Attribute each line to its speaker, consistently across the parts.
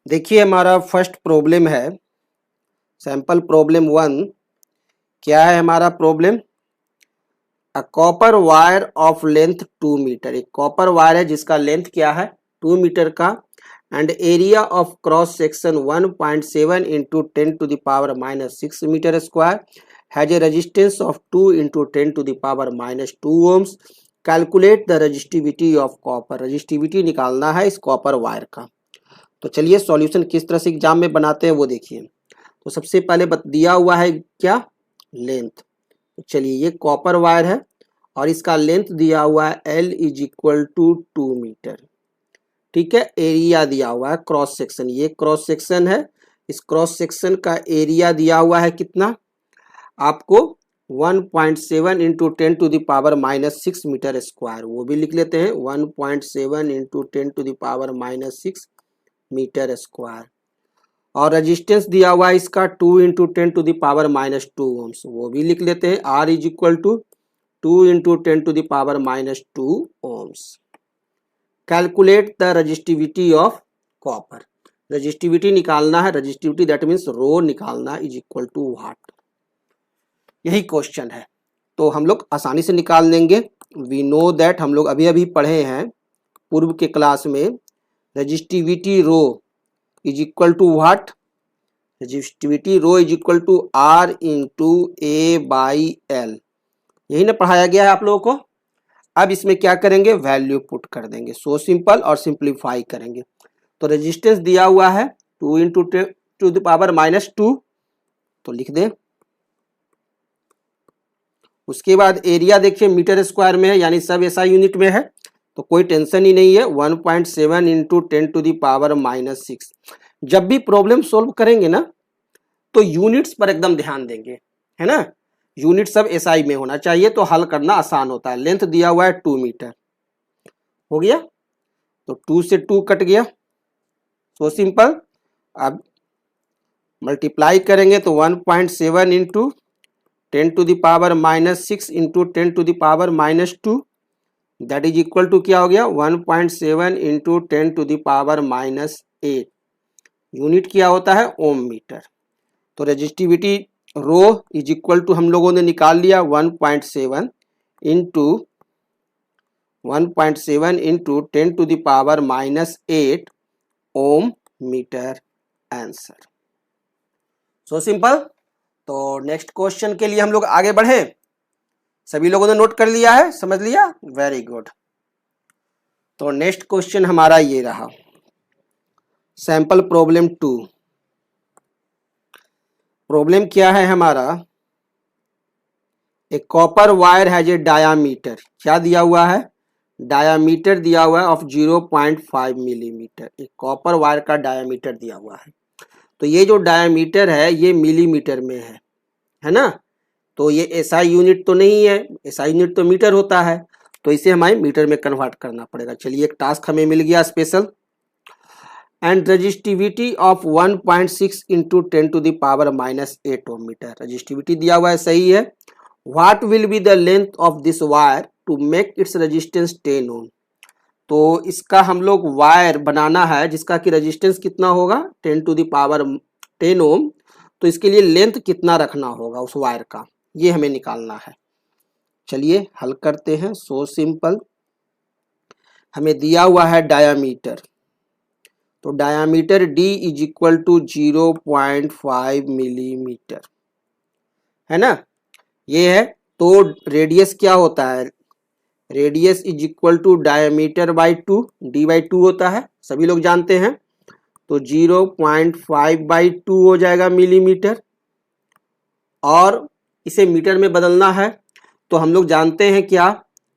Speaker 1: देखिए हमारा first problem है सैंपल प्रॉब्लम 1। क्या है हमारा problem? A copper wire of length 2 metre. एक कॉपर वायर है जिसका लेंथ क्या है 2 मीटर का and area of cross section 1.7 into 10 to the power -6 metre square has a resistance of 2 into 10 to the power -2 ohms. Calculate the resistivity of copper. Resistivity निकालना है इस copper wire का। तो चलिए सॉल्यूशन किस तरह से एग्जाम में बनाते हैं वो देखिए। तो सबसे पहले दिया हुआ है क्या लेंथ। तो चलिए ये कॉपर वायर है और इसका लेंथ दिया हुआ है L is equal to 2 metre. ठीक है, एरिया दिया हुआ है क्रॉस सेक्शन, ये क्रॉस सेक्शन है। इस क्रॉस सेक्शन का एरिया दिया हुआ है कितना आपको 1.7 into 10 to the power -6 metre square. वो भी लिख लेते हैं 1.7 into 10 to the power -6 metre square. और रेजिस्टेंस दिया हुआ है इसका 2 into 10 to the power -2 ohms. वो भी लिख लेते हैं R is equal to 2 into 10 to the power -2 ohms. Calculate the resistivity of copper. Resistivity निकालना है, रजिस्टिविटी दैट मीन्स रो निकालना इज इक्वल टू व्हाट। यही क्वेश्चन है तो हम लोग आसानी से निकाल लेंगे। वी नो दैट, हम लोग अभी अभी पढ़े हैं पूर्व के क्लास में, resistivity rho is equal to what. Resistivity rho is equal to R into A by L। यही ना पढ़ाया गया है आप लोगों को। अब इसमें क्या करेंगे, वैल्यू पुट कर देंगे। सो सिंपल और सिंप्लीफाई करेंगे। तो रेजिस्टेंस दिया हुआ है 2 इंटू टू द पावर -2, तो लिख दें। उसके बाद एरिया देखिए मीटर स्क्वायर में है, यानी सब SI यूनिट में है, तो कोई टेंशन ही नहीं है। 1.7 इंटू 10 टू द पावर -6। जब भी प्रॉब्लम सोल्व करेंगे ना तो यूनिट्स पर एकदम ध्यान देंगे, है ना। यूनिट सब SI में होना चाहिए तो हल करना आसान होता है। लेंथ दिया हुआ है 2 मीटर, हो गया तो 2 से 2 कट गया, सो सिंपल। अब मल्टीप्लाई करेंगे तो 1.7 into 10 to the power -6 into 10 to the power -2 that is equal to क्या हो गया 1.7 into 10 to the power -8। Unit क्या होता है ओम मीटर। तो resistivity rho is equal to हम लोगों ने निकाल लिया 1.7 into 10 to the power -8 ohm metre answer. So simple. तो नेक्स्ट क्वेश्चन के लिए हम लोग आगे बढ़े। सभी लोगों ने नोट कर लिया है, समझ लिया, वेरी गुड। तो नेक्स्ट क्वेश्चन हमारा ये रहा, सैंपल प्रॉब्लम 2। प्रॉब्लम क्या है हमारा, एक copper wire has a diameter. क्या दिया हुआ है, डायामीटर दिया हुआ है ऑफ 0.5 मिलीमीटर। एक कॉपर वायर का डायामीटर दिया हुआ है। तो ये जो डायामीटर है ये मिलीमीटर में है ना। तो ये SI यूनिट तो नहीं है, SI यूनिट तो मीटर होता है, तो इसे हमें मीटर में कन्वर्ट करना पड़ेगा। चलिए एक टास्क हमें मिल गया special. And resistivity of 1.6 into 10 to the power -8 ohm metre. Resistivity दिया हुआ है, सही है। What will be the length of this wire to make its resistance 10 ohm. तो इसका हम लोग वायर बनाना है जिसका कि रेजिस्टेंस कितना होगा 10 टू द पावर 10 ओम। तो इसके लिए लेंथ कितना रखना होगा उस वायर का, ये हमें निकालना है। चलिए हल करते हैं। So simple. हमें दिया हुआ है डायामीटर, तो diameter D is equal to 0.5 millimetre, है ना, ये है। तो रेडियस क्या होता है, radius is equal to diameter by 2, D/2 होता है, सभी लोग जानते हैं। तो 0.5/2 हो जाएगा मिलीमीटर। और इसे मीटर में बदलना है तो हम लोग जानते हैं क्या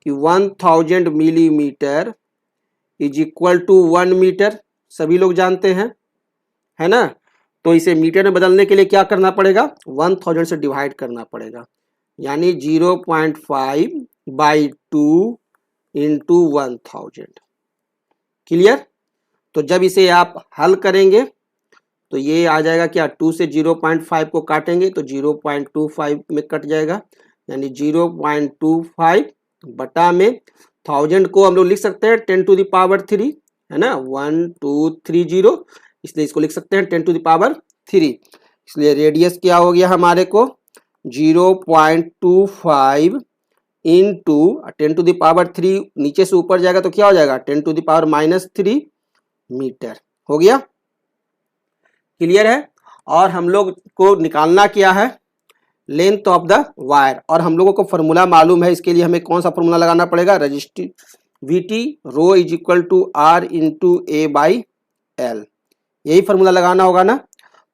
Speaker 1: कि 1000 millimetre is equal to 1 metre, सभी लोग जानते हैं, है ना। तो इसे मीटर में बदलने के लिए क्या करना पड़ेगा, 1000 से डिवाइड करना पड़ेगा, यानी 0.5/2 इंटू 1000। क्लियर। तो जब इसे आप हल करेंगे तो ये आ जाएगा क्या, 2 से 0.5 को काटेंगे तो 0.25 में कट जाएगा, यानी 0.25 बटा में 1000 को हम लोग लिख सकते हैं 10 टू द पावर 3, है ना, 1230, इसलिए इसको लिख सकते हैं 10⁻³ इसलिए रेडियस क्या हो गया हमारे को 0.25 इंटू 10⁻³ नीचे से ऊपर जाएगा तो क्या हो जाएगा 10⁻³ मीटर हो गया। क्लियर है। और हम लोग को निकालना क्या है लेंथ ऑफ द वायर और हम लोगों को फॉर्मूला मालूम है। इसके लिए हमें कौन सा फॉर्मूला लगाना पड़ेगा resistivity rho is equal to R into A by L, यही फॉर्मूला लगाना होगा ना।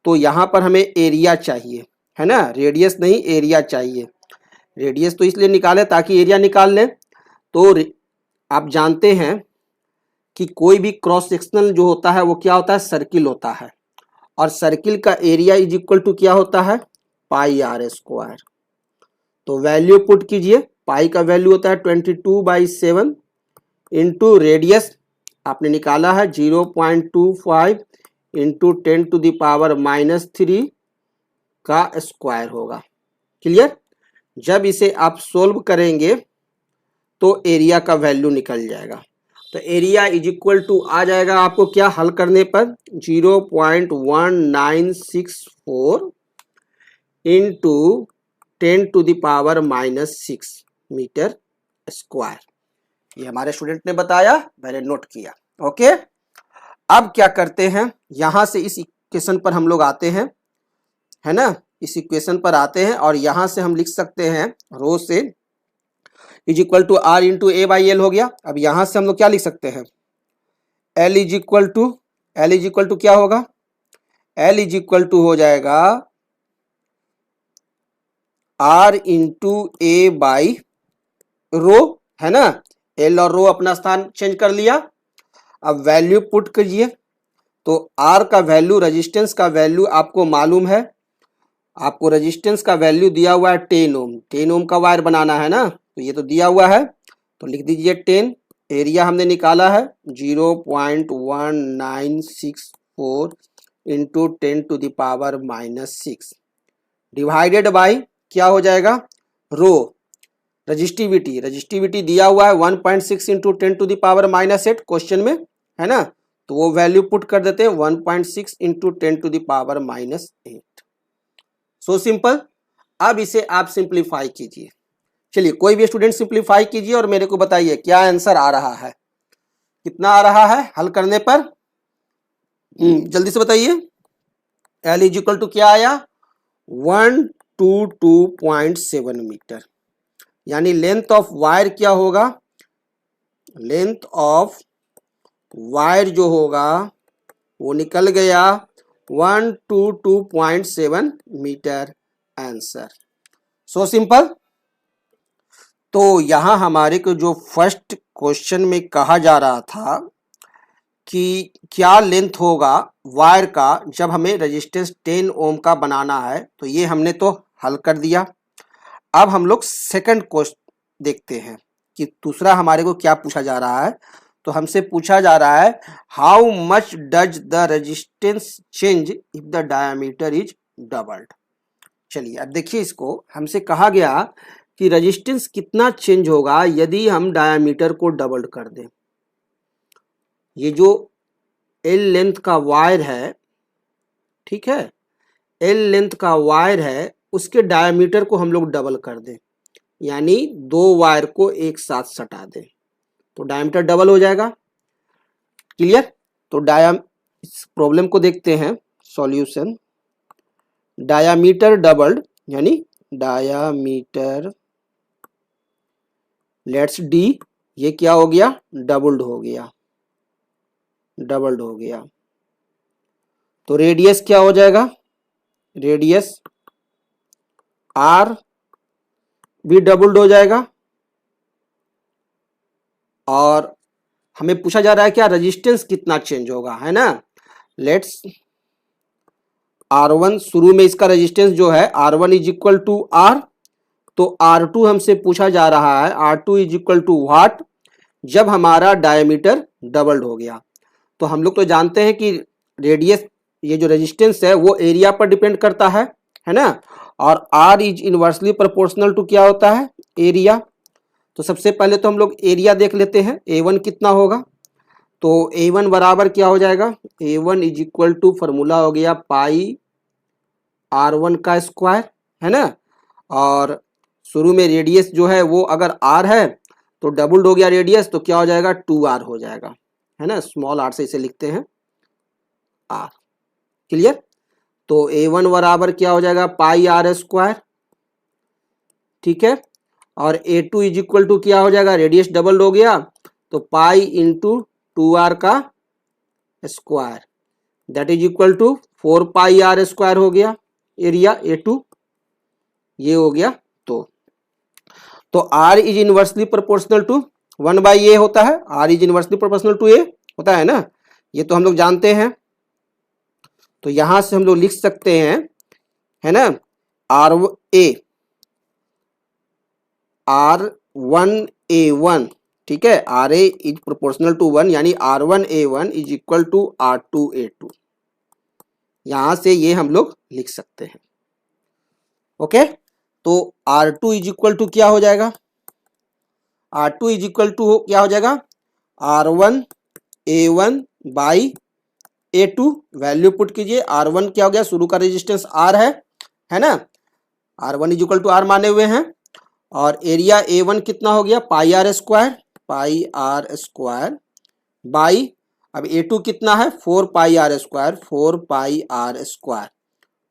Speaker 1: तो यहाँ पर हमें एरिया चाहिए है ना, रेडियस नहीं एरिया चाहिए। रेडियस तो इसलिए निकाले ताकि एरिया निकाल लें। तो आप जानते हैं कि कोई भी क्रॉस सेक्शनल जो होता है वो क्या होता है सर्किल होता है और सर्किल का एरिया इज इक्वल टू क्या होता है पाई आर स्क्वायर। तो वैल्यू पुट कीजिए, पाई का वैल्यू होता है 22/7 इंटू रेडियस आपने निकाला है 0.25 इंटू 10⁻³ का स्क्वायर होगा। क्लियर। जब इसे आप सोल्व करेंगे तो एरिया का वैल्यू निकल जाएगा। तो एरिया इज इक्वल टू आ जाएगा आपको क्या हल करने पर 0.1964 इंटू 10⁻⁻6 मीटर स्क्वायर। ये हमारे स्टूडेंट ने बताया, मैंने नोट किया। ओके, अब क्या करते हैं यहां से इस इक्वेशन पर हम लोग आते हैं है ना, इस इक्वेशन पर आते हैं और यहां से हम लिख सकते हैं रो से is equal to R into A by L हो गया। अब यहां से हम लोग क्या लिख सकते हैं एल इज इक्वल टू क्या होगा एल इज इक्वल टू हो जाएगा R into A by rho है ना। एल और रो अपना स्थान चेंज कर लिया। अब वैल्यू पुट कीजिए तो आर का वैल्यू रेजिस्टेंस का वैल्यू आपको मालूम है, आपको रेजिस्टेंस का वैल्यू दिया हुआ है 10 ओम। 10 ओम का वायर बनाना है ना, तो ये तो दिया हुआ है तो लिख दीजिए 10। एरिया हमने निकाला है 0.1964 इंटू 10⁻⁻6 डिवाइडेड बाई क्या हो जाएगा रो रजिस्टिविटी दिया हुआ है 1.6 इंटू 10⁻⁻8 क्वेश्चन में है ना, तो वो वैल्यू पुट कर देते हैं 1.6 इंटू 10⁻⁻8। So simple. अब इसे आप सिंप्लीफाई कीजिए। चलिए कोई भी स्टूडेंट सिंप्लीफाई कीजिए और मेरे को बताइए क्या आंसर आ रहा है, कितना आ रहा है हल करने पर। जल्दी से बताइए। एल इज इक्वल टू क्या आया 122.7 मीटर, यानी लेंथ ऑफ वायर क्या होगा लेंथ ऑफ वायर जो होगा वो निकल गया 122.7 मीटर आंसर। So simple. तो यहां हमारे को जो फर्स्ट क्वेश्चन में कहा जा रहा था कि क्या लेंथ होगा वायर का जब हमें रेजिस्टेंस 10 ओम का बनाना है, तो ये हमने तो हल कर दिया। अब हम लोग सेकंड क्वेश्चन देखते हैं कि दूसरा हमारे को क्या पूछा जा रहा है। तो हमसे पूछा जा रहा है how much does the resistance change if the diameter is doubled. चलिए अब देखिए, इसको हमसे कहा गया कि रेजिस्टेंस कितना चेंज होगा यदि हम डायमीटर को डबल कर दें। ये जो एल लेंथ का वायर है, ठीक है, एल लेंथ का वायर है, उसके डायमीटर को हम लोग डबल कर दें, यानी दो वायर को एक साथ सटा दें तो डायमीटर डबल हो जाएगा। क्लियर। तो इस प्रॉब्लम को देखते हैं सॉल्यूशन। डायामीटर डबल्ड यानी डायामीटर लेट्स डी, ये क्या हो गया डबल्ड हो गया। तो रेडियस क्या हो जाएगा रेडियस आर भी डबल्ड हो जाएगा। और हमें पूछा जा रहा है क्या रेजिस्टेंस कितना चेंज होगा है ना। लेट्स R1 शुरू में इसका रेजिस्टेंस जो है R1 is equal to R, तो R2 हमसे पूछा जा रहा है R2 is equal to what जब हमारा डायमीटर डबल्ड हो गया। तो हम लोग तो जानते हैं कि रेडियस ये जो रेजिस्टेंस है वो एरिया पर डिपेंड करता है ना, और R is inversely proportional to क्या होता है एरिया। तो सबसे पहले तो हम लोग एरिया देख लेते हैं A1 कितना होगा। तो A1 बराबर क्या हो जाएगा, A1 is equal to formula हो गया पाई R1 का स्क्वायर, है ना। और शुरू में रेडियस जो है वो अगर R है तो डबल्ड हो गया रेडियस, तो क्या हो जाएगा 2R हो जाएगा, है ना। स्मॉल r से इसे लिखते हैं R। क्लियर। तो A1 बराबर क्या हो जाएगा पाई R स्क्वायर, ठीक है। और A2 इज इक्वल टू क्या हो जाएगा, रेडियस डबल हो गया तो पाई इंटू 2R का square, that is equal to 4 pi R square हो गया एरिया A2, ये हो गया। तो R is inversely proportional to 1/A होता है, R is inversely proportional to A होता है ना, ये तो हम लोग जानते हैं। तो यहां से हम लोग लिख सकते हैं, है ना, R1A1, ठीक है, RA इज प्रोपोर्शनल टू 1, यानी R1A1 is equal to R2A2, यहां से ये हम लोग लिख सकते हैं। ओके। तो R2 इज इक्वल टू क्या हो जाएगा, R2 इज इक्वल टू क्या हो जाएगा R1A1 by A2, value put कीजिए। R1 क्या हो गया, शुरू का रेजिस्टेंस R है ना, R1 is equal to R माने हुए हैं। और एरिया A1 कितना हो गया पाई R स्क्वायर बाई, अब A2 कितना है 4 pi R square, 4 pi R square,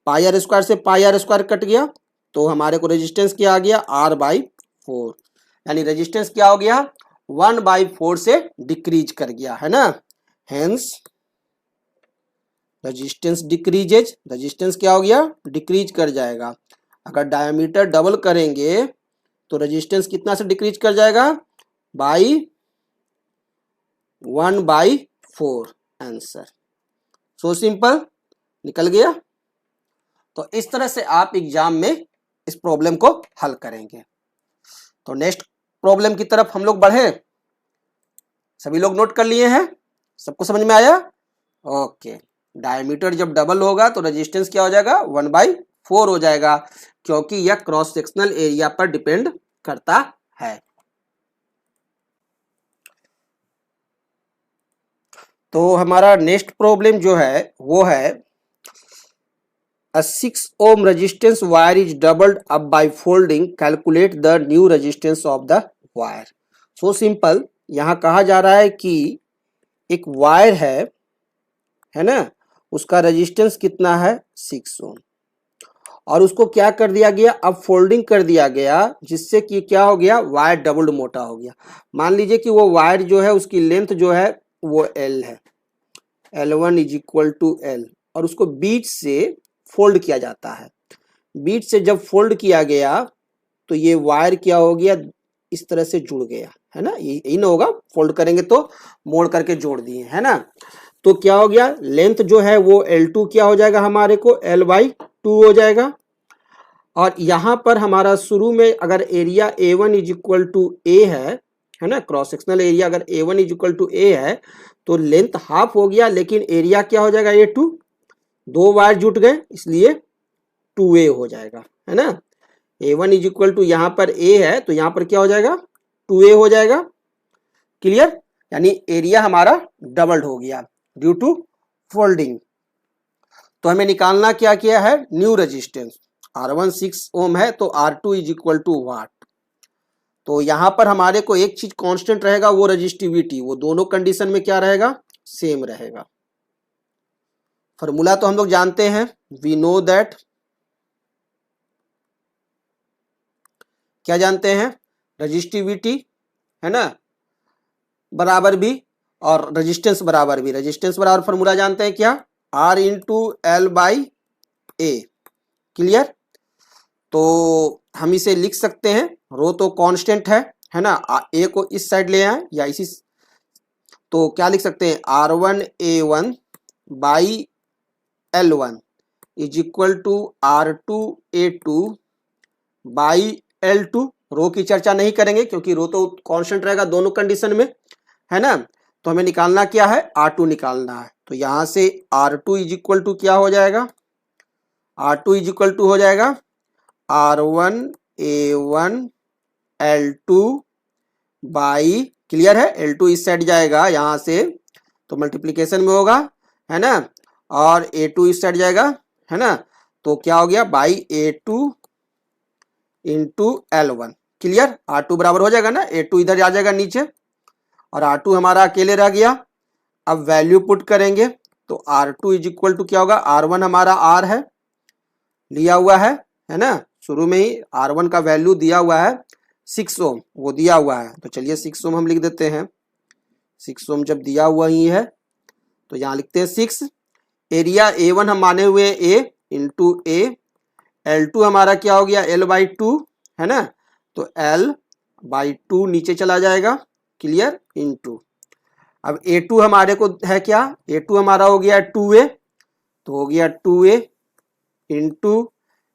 Speaker 1: पाई R स्क्वायर से पाई R स्क्वायर कट गया तो हमारे को रेजिस्टेंस क्या आ गया R/4, यानी रेजिस्टेंस क्या हो गया 1/4 से डिक्रीज कर गया, है ना। हेंस रेजिस्टेंस डिक्रीजेज, रेजिस्टेंस क्या हो गया डिक्रीज कर जाएगा। अगर डायमीटर डबल करेंगे तो रेजिस्टेंस कितना से डिक्रीज कर जाएगा बाई 1/4, आंसर। सो सिंपल, निकल गया। तो इस तरह से आप एग्जाम में इस प्रॉब्लम को हल करेंगे। तो नेक्स्ट प्रॉब्लम की तरफ हम लोग बढ़े। सभी लोग नोट कर लिए हैं, सबको समझ में आया। ओके। डायमीटर जब डबल होगा तो रेजिस्टेंस क्या हो जाएगा 1/4 हो जाएगा, क्योंकि यह क्रॉस सेक्शनल एरिया पर डिपेंड करता है। तो हमारा नेक्स्ट प्रॉब्लम जो है वो है A 6 ohm resistance wire is doubled up by folding. Calculate the new resistance of the wire. So simple. यहाँ कहा जा रहा है कि एक वायर है ना, उसका रेजिस्टेंस कितना है 6 ओम, और उसको क्या कर दिया गया, अब फोल्डिंग कर दिया गया, जिससे कि क्या हो गया वायर डबल्ड मोटा हो गया। मान लीजिए कि वो वायर जो है उसकी लेंथ जो है वो L है, L1 is equal to L, और उसको बीच से फोल्ड किया जाता है। बीच से जब फोल्ड किया गया तो ये वायर क्या हो गया इस तरह से जुड़ गया, है ना, यही ना होगा, फोल्ड करेंगे तो मोड़ करके जोड़ दिए, है ना। तो क्या हो गया लेंथ जो है वो L2 क्या हो जाएगा हमारे को L/2 हो जाएगा। और यहां पर हमारा शुरू में अगर area A1 is equal to A है ना, क्रॉस सेक्शनल एरिया अगर A1 is equal to A है तो लेंथ हाफ हो गया, लेकिन एरिया क्या हो जाएगा A2, दो वायर जुट गए इसलिए 2A हो जाएगा, है ना। A1 इज इक्वल टू यहाँ पर A है तो यहाँ पर क्या हो जाएगा 2A हो जाएगा। क्लियर, यानी एरिया हमारा डबल्ड हो गया ड्यू टू फोल्डिंग। तो हमें निकालना क्या किया है न्यू रेजिस्टेंस। R1 6 ओम है तो R2 इज इक्वल टू वाट। तो यहां पर हमारे को एक चीज कांस्टेंट रहेगा वो रेजिस्टिविटी, वो दोनों कंडीशन में क्या रहेगा सेम रहेगा। फॉर्मूला तो हम लोग जानते हैं, वी नो दैट, क्या जानते हैं रेजिस्टिविटी, है ना, बराबर भी और रेजिस्टेंस बराबर भी। रेजिस्टेंस बराबर फॉर्मूला जानते हैं क्या R इंटू L/A। क्लियर। तो हम इसे लिख सकते हैं, रो तो कांस्टेंट है ना, A को इस साइड ले आए या इसी, तो क्या लिख सकते हैं R1A1 by L1 is equal to R2A2 by L2। Rho की चर्चा नहीं करेंगे क्योंकि रो तो कांस्टेंट रहेगा दोनों कंडीशन में, है ना। तो हमें निकालना क्या है R2 निकालना है। तो यहां से R2 इज इक्वल टू क्या हो जाएगा, R2 इज इक्वल टू हो जाएगा R1A1 L2 बाई, क्लियर है, L2 इस साइड जाएगा यहां से तो मल्टीप्लीकेशन में होगा, है ना, और A2 इस साइड जाएगा, है ना, तो क्या हो गया by A2 into L1। Clear, R2 बराबर हो जाएगा ना, A2 इधर आ जाएगा नीचे और R2 हमारा अकेले रह गया। अब वैल्यू पुट करेंगे तो R2 इज इक्वल टू क्या होगा, R1 हमारा R है, लिया हुआ है ना, शुरू में ही R1 का वैल्यू दिया हुआ है 6 ओम, वो दिया हुआ है, तो चलिए 6 ओम हम लिख देते हैं। 6 ओम जब दिया हुआ ही है तो यहाँ लिखते हैं 6। एरिया A1 हम माने हुए A इंटू A, L2 हमारा क्या हो गया L/2, है ना, तो L/2 नीचे चला जाएगा, क्लियर, इंटू अब A2 हमारे को है क्या, A2 हमारा हो गया 2A, तो हो गया 2A इंटू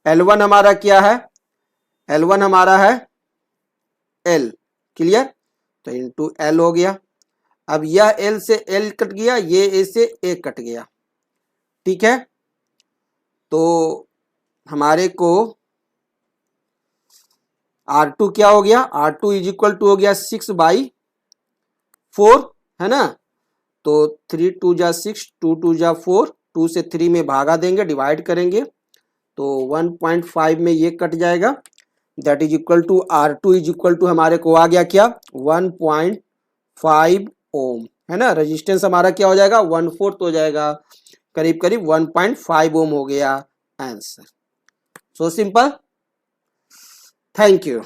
Speaker 1: L1 हमारा क्या है, L1 हमारा है L, क्लियर, तो इंटू L हो गया। अब यह L से L कट गया, ये A से A कट गया, ठीक है, तो हमारे को R2 क्या हो गया, R2 इज इक्वल टू हो गया 6/4, है ना, तो 3 2 जा 6, 2 2 जा 4, 2 से 3 में भागा देंगे, डिवाइड करेंगे तो 1.5 में ये कट जाएगा, that is equal to R2 is equal to हमारे को आ गया क्या 1.5 ओम, है ना, रेजिस्टेंस हमारा क्या हो जाएगा 1/4 हो जाएगा, करीब करीब 1.5 ओम हो गया answer. So simple, thank you.